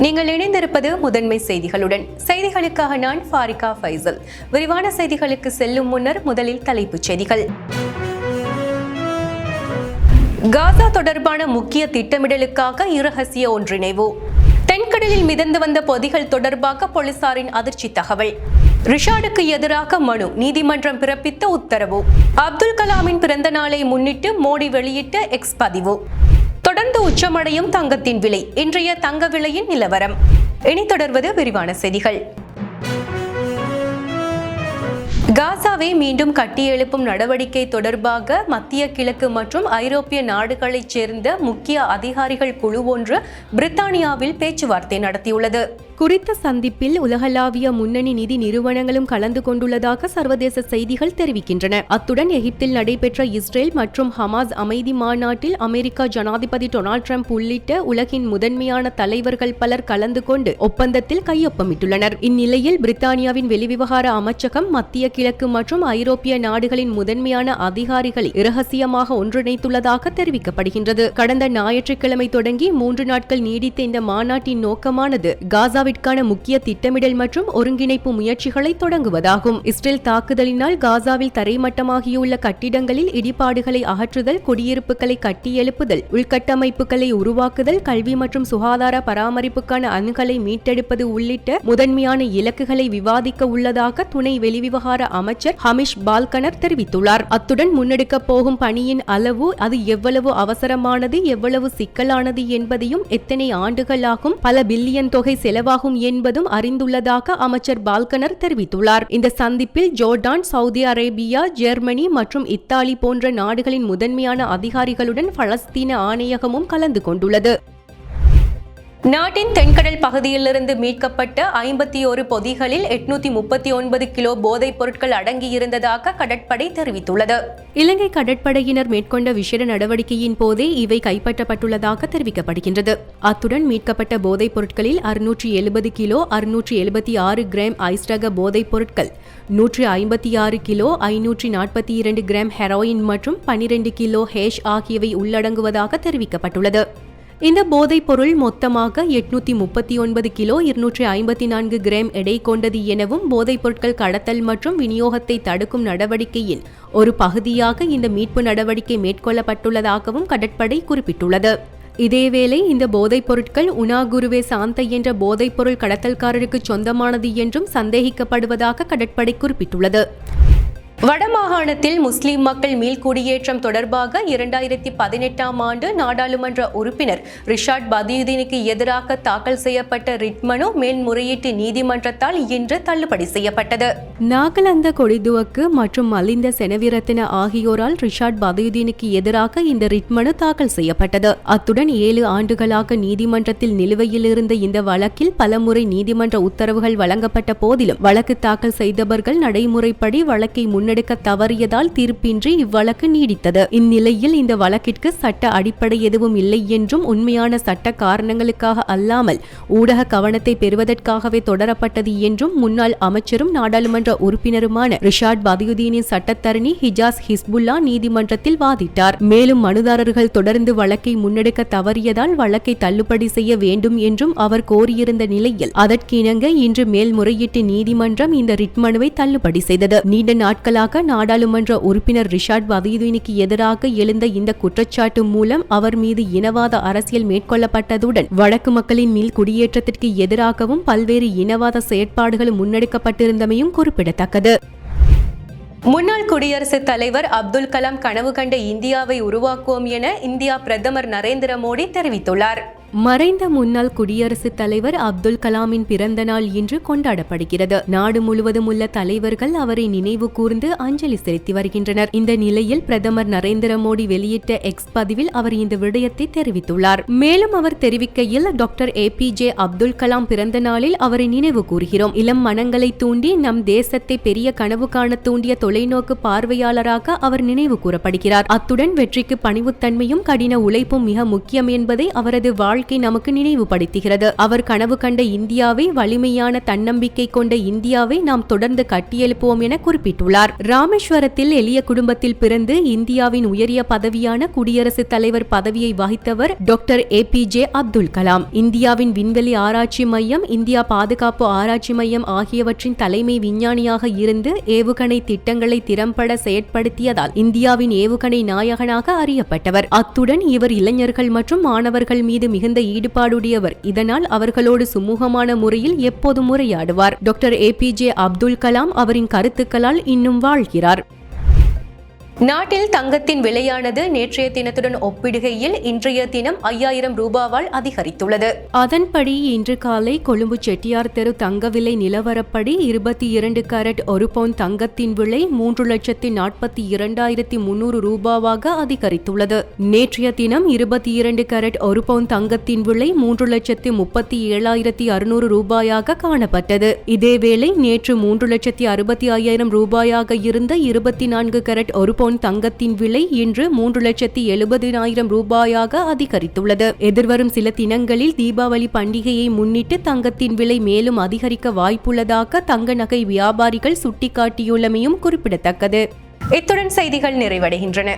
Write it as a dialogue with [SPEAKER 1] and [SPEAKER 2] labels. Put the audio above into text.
[SPEAKER 1] நீங்கள் இணைந்திருப்பது முதன்மை செய்திகளுடன். செய்திகளுக்காக நான் ஃபாரிகா ஃபைசல். விரிவான செய்திகளுக்கு செல்லும் முன்னர் முதலில் தலைப்புச் செய்திகள். காசா தொடர்பான முக்கிய திட்டமிடலுக்காக இரகசிய ஒன்றிணைவு. தென்கடலில் மிதந்து வந்த பொதிகள் தொடர்பாக போலீசாரின் அதிர்ச்சி தகவல். ரிஷாடுக்கு எதிராக மனு, நீதிமன்றம் பிறப்பித்த உத்தரவு. அப்துல் கலாமின் பிறந்த நாளை முன்னிட்டு மோடி வெளியிட்ட எக்ஸ் பதிவு. தொடர்ந்து உச்சமடையும் தங்கத்தின் விலை. இன்றைய தங்க விலையின் நிலவரம். இனி தொடர்வது விரிவான செய்திகள். காசாவை மீண்டும் கட்டியெழுப்பும் நடவடிக்கை தொடர்பாக மத்திய கிழக்கு மற்றும் ஐரோப்பிய நாடுகளைச் சேர்ந்த முக்கிய அதிகாரிகள் குழு ஒன்று பிரித்தானியாவில் பேச்சுவார்த்தை நடத்தியுள்ளது. குறித்த சந்திப்பில் உலகளாவிய முன்னணி நிதி நிறுவனங்களும் கலந்து கொண்டுள்ளதாக சர்வதேச செய்திகள் தெரிவிக்கின்றன. அத்துடன் எகிப்தில் நடைபெற்ற இஸ்ரேல் மற்றும் ஹமாஸ் அமைதி மாநாட்டில் அமெரிக்கா ஜனாதிபதி டொனால்ட் ட்ரம்ப் உள்ளிட்ட உலகின் முதன்மையான தலைவர்கள் பலர் கலந்து கொண்டு ஒப்பந்தத்தில் கையொப்பமிட்டுள்ளனர். இந்நிலையில் பிரித்தானியாவின் வெளிவிவகார அமைச்சகம் மத்திய கிழக்கு மற்றும் ஐரோப்பிய நாடுகளின் முதன்மையான அதிகாரிகளை இரகசியமாக ஒன்றிணைத்துள்ளதாக தெரிவிக்கப்படுகின்றது. கடந்த ஞாயிற்றுக்கிழமை தொடங்கி 3 நாட்கள் நீடித்த இந்த மாநாட்டின் நோக்கமானது காசாவிற்கான முக்கிய திட்டமிடல் மற்றும் ஒருங்கிணைப்பு முயற்சிகளை தொடங்குவதாகும். இஸ்ரேல் தாக்குதலினால் காசாவில் தரைமட்டமாகியுள்ள கட்டிடங்களில் இடிபாடுகளை அகற்றுதல், குடியிருப்புகளை கட்டியெழுப்புதல், உள்கட்டமைப்புகளை உருவாக்குதல், கல்வி மற்றும் சுகாதார பராமரிப்புக்கான அணுகலை மீட்டெடுப்பது உள்ளிட்ட முதன்மையான இலக்குகளை விவாதிக்க உள்ளதாக துணை வெளிவிவகார அமைச்சர் ஹமிஷ் பால்கனர் தெரிவித்துள்ளார். அத்துடன் முன்னெடுக்கப் போகும் பணியின் அளவு, அது எவ்வளவு அவசரமானது, எவ்வளவு சிக்கலானது என்பதையும், எத்தனை ஆண்டுகளாகும், பல பில்லியன் தொகை செலவாகும் என்பதும் அறிந்துள்ளதாக அமைச்சர் பால்கனர் தெரிவித்துள்ளார். இந்த சந்திப்பில் ஜோர்டான், சவுதி அரேபியா, ஜெர்மனி மற்றும் இத்தாலி போன்ற நாடுகளின் முதன்மையான அதிகாரிகளுடன் பலஸ்தீன ஆணையகமும் கலந்து கொண்டுள்ளது. நாட்டின் தென்கடல் பகுதியிலிருந்து மீட்கப்பட்ட 51 பொதிகளில் 839 கிலோ போதைப் பொருட்கள் அடங்கியிருந்ததாக கடற்படை தெரிவித்துள்ளது. இலங்கை கடற்படையினர் மேற்கொண்ட விசேட நடவடிக்கையின் போதே இவை கைப்பற்றப்பட்டுள்ளதாக தெரிவிக்கப்படுகின்றது. அத்துடன் மீட்கப்பட்ட போதைப் பொருட்களில் 670 கிலோ 676 கிராம் ஐஸ் ரக போதைப் பொருட்கள், 156 கிலோ 542 கிராம் ஹெரோயின் மற்றும் 12 கிலோ ஹேஷ் ஆகியவை உள்ளடங்குவதாக தெரிவிக்கப்பட்டுள்ளது. இந்த போதைப் பொருள் மொத்தமாக 839 கிலோ 254 கிராம் எடை கொண்டது எனவும், போதைப் பொருட்கள் கடத்தல் மற்றும் விநியோகத்தை தடுக்கும் நடவடிக்கையின் ஒரு பகுதியாக இந்த மீட்பு நடவடிக்கை மேற்கொள்ளப்பட்டுள்ளதாகவும் கடற்படை குறிப்பிட்டுள்ளது. இதேவேளை இந்த போதைப் பொருட்கள் உனாகுருவே சாந்த என்ற போதைப் பொருள் கடத்தல்காரருக்கு சொந்தமானது என்றும் சந்தேகிக்கப்படுவதாக கடற்படை குறிப்பிட்டுள்ளது. வடமாகாணத்தில் முஸ்லிம் மக்கள் மீள்குடியேற்றம் தொடர்பாக 2018ஆம் ஆண்டு நாடாளுமன்ற உறுப்பினர் ரிஷாட் பதியுதீனுக்கு எதிராக தாக்கல் செய்யப்பட்ட ரிட் மனு மேல்முறையீட்டு நீதிமன்றத்தால் இன்று தள்ளுபடி செய்யப்பட்டது. நாகலந்த கொடிதுவக்கு மற்றும் மலிந்த செனவிரத்தின ஆகியோரால் ரிஷாட் பதியுதீனுக்கு எதிராக இந்த ரிட் மனு தாக்கல் செய்யப்பட்டது. அத்துடன் 7 ஆண்டுகளாக நீதிமன்றத்தில் நிலுவையில் இருந்த இந்த வழக்கில் பலமுறை நீதிமன்ற உத்தரவுகள் வழங்கப்பட்ட போதிலும் வழக்கு தாக்கல் செய்தவர்கள் நடைமுறைப்படி வழக்கை முன்னெடுக்க தவறியதால் தீர்ப்பின்றி இவ்வழக்கு நீடித்தது. இந்நிலையில் இந்த வழக்கிற்கு சட்ட அடிப்படை எதுவும் இல்லை என்றும், உண்மையான சட்ட காரணங்களுக்காக அல்லாமல் ஊடக கவனத்தை பெறுவதற்காகவே தொடரப்பட்டது என்றும் முன்னாள் அமைச்சரும் நாடாளுமன்ற உறுப்பினருமான ரிஷாட் பதியுதீனின் சட்டத்தரணி ஹிஜாஸ் ஹிஸ்புல்லா நீதிமன்றத்தில் வாதிட்டார். மேலும் மனுதாரர்கள் தொடர்ந்து வழக்கை முன்னெடுக்க தவறியதால் வழக்கை தள்ளுபடி செய்ய வேண்டும் என்றும் அவர் கோரியிருந்த நிலையில் அதற்கிணங்க இன்று மேல்முறையீட்டு நீதிமன்றம் இந்த ரிட் மனுவை தள்ளுபடி செய்தது. நீண்ட நாட்களாக நாடாளுமன்ற உறுப்பினர் ரிஷாட் பதியுதீனுக்கு எதிராக எழுந்த இந்த குற்றச்சாட்டு மூலம் அவர் மீது இனவாத அரசியல் மேற்கொள்ளப்பட்டதுடன் வடக்கு மக்களின் மீள் குடியேற்றத்திற்கு எதிராகவும் பல்வேறு இனவாத செயற்பாடுகளும் முன்னெடுக்கப்பட்டிருந்தமையும் குறிப்பிடத்தக்கது. முன்னாள் குடியரசுத் தலைவர் அப்துல் கலாம் கனவு கண்ட இந்தியாவை உருவாக்குவோம் என இந்தியா பிரதமர் நரேந்திர மோடி தெரிவித்துள்ளார். மறைந்த முன்னாள் குடியரசுத் தலைவர் அப்துல் கலாமின் பிறந்த நாள் இன்று கொண்டாடப்படுகிறது. நாடு முழுவதும் உள்ள தலைவர்கள் அவரை நினைவு கூர்ந்து அஞ்சலி செலுத்தி வருகின்றனர். இந்த நிலையில் பிரதமர் நரேந்திர மோடி வெளியிட்ட எக்ஸ் பதிவில் அவர் இந்த விடயத்தை தெரிவித்துள்ளார். மேலும் அவர் தெரிவிக்கையில், டாக்டர் APJ அப்துல் கலாம் பிறந்த நாளில் அவரை நினைவு கூறுகிறோம். இளம் மனங்களை தூண்டி நம் தேசத்தை பெரிய கனவு காண தூண்டிய தொலைநோக்கு பார்வையாளராக அவர் நினைவு கூறப்படுகிறார். அத்துடன் வெற்றிக்கு பணிவுத்தன்மையும் கடின உழைப்பும் மிக முக்கியம் என்பதை அவரது வாழ்க்கை வாழ்க்கை நமக்கு நினைவுபடுத்துகிறது. அவர் கனவு கண்ட இந்தியாவை, வலிமையான தன்னம்பிக்கை கொண்ட இந்தியாவை நாம் தொடர்ந்து கட்டியெழுப்புவோம் என குறிப்பிட்டுள்ளார். ராமேஸ்வரத்தில் எளிய குடும்பத்தில் பிறந்து இந்தியாவின் உயரிய பதவியான குடியரசுத் தலைவர் பதவியை வகித்தவர் டாக்டர் APJ அப்துல் கலாம். இந்தியாவின் விண்வெளி ஆராய்ச்சி மையம், இந்தியா பாதுகாப்பு ஆராய்ச்சி மையம் ஆகியவற்றின் தலைமை விஞ்ஞானியாக இருந்து ஏவுகணை திட்டங்களை திறம்பட செயற்படுத்தியதால் இந்தியாவின் ஏவுகணை நாயகனாக அறியப்பட்டவர். அத்துடன் இவர் இளைஞர்கள் மற்றும் மாணவர்கள் மீது மிகுந்த ஈடுபாடுடையவர். இதனால் அவர்களோடு சுமூகமான முறையில் எப்போதும் உரையாடுவார். டாக்டர் APJ அப்துல் கலாம் அவரின் கருத்துக்களால் இன்னும் வாழ்கிறார். நாட்டில் தங்கத்தின் விலையானது நேற்றைய தினத்துடன் ஒப்பிடுகையில் இன்றைய தினம் 5000 ரூபாவால் அதிகரித்துள்ளது. அதன்படி இன்று காலை கொழும்பு செட்டியார் தெரு தங்க விலை நிலவரப்படி 22 கேரட் 1 பவுண்ட் தங்கத்தின் விலை 3,42,300 ரூபாவாக அதிகரித்துள்ளது. நேற்றைய தினம் 22 கேரட் 1 பவுண்ட் தங்கத்தின் விலை 3,37,600 ரூபாயாக காணப்பட்டது. இதேவேளை நேற்று 3,65,000 ரூபாயாக இருந்த 24 கேரட் 1 பவுண்ட் தங்கத்தின் விலை இன்று 3,70,000 ரூபாயாக அதிகரித்துள்ளது. எதிர்வரும் சில தினங்களில் தீபாவளி பண்டிகையை முன்னிட்டு தங்கத்தின் விலை மேலும் அதிகரிக்க வாய்ப்புள்ளதாக தங்க நகை வியாபாரிகள் சுட்டிக்காட்டியுள்ளமையும் குறிப்பிடத்தக்கது. இத்துடன் செய்திகள் நிறைவடைகின்றன.